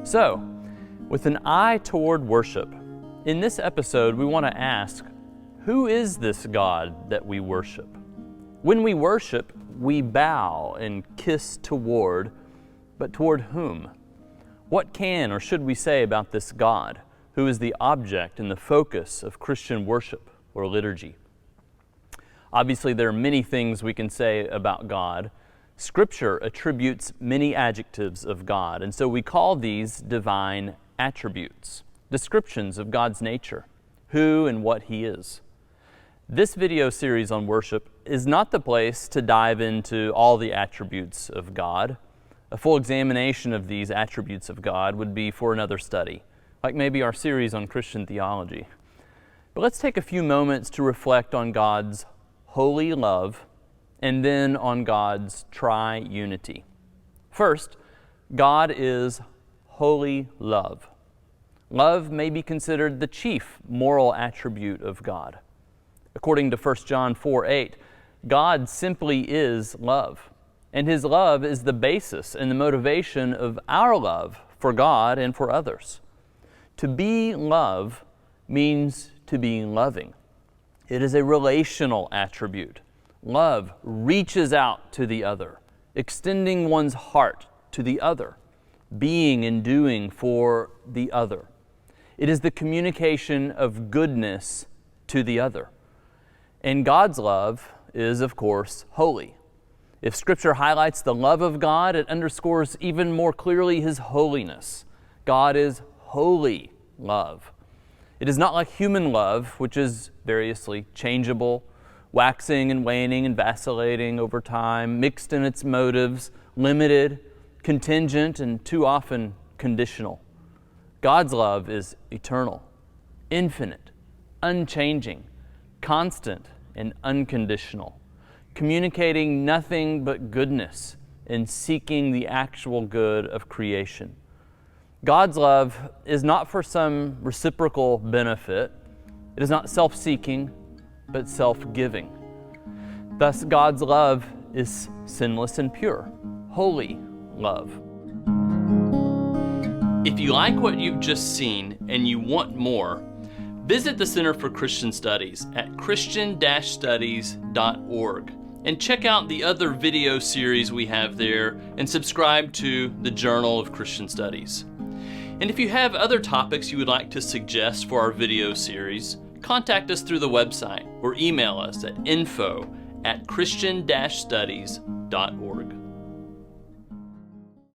So, with an eye toward worship, in this episode we want to ask, who is this God that we worship? When we worship, we bow and kiss toward, but toward whom? What can or should we say about this God, who is the object and the focus of Christian worship or liturgy? Obviously, there are many things we can say about God. Scripture attributes many adjectives of God, and so we call these divine attributes, descriptions of God's nature, who and what He is. This video series on worship is not the place to dive into all the attributes of God. A full examination of these attributes of God would be for another study, like maybe our series on Christian theology. But let's take a few moments to reflect on God's holy love and then on God's tri-unity. First, God is holy love. Love may be considered the chief moral attribute of God. According to 1 John 4:8, God simply is love, and His love is the basis and the motivation of our love for God and for others. To be love means to be loving. It is a relational attribute. Love reaches out to the other, extending one's heart to the other, being and doing for the other. It is the communication of goodness to the other. And God's love is, of course, holy. If Scripture highlights the love of God, it underscores even more clearly His holiness. God is holy love. It is not like human love, which is variously changeable, waxing and waning and vacillating over time, mixed in its motives, limited, contingent, and too often conditional. God's love is eternal, infinite, unchanging, constant, and unconditional, communicating nothing but goodness and seeking the actual good of creation. God's love is not for some reciprocal benefit. It is not self-seeking, but self-giving. Thus, God's love is sinless and pure, holy love. If you like what you've just seen and you want more, visit the Center for Christian Studies at christian-studies.org and check out the other video series we have there and subscribe to the Journal of Christian Studies. And if you have other topics you would like to suggest for our video series, contact us through the website or email us at info@christian-studies.org.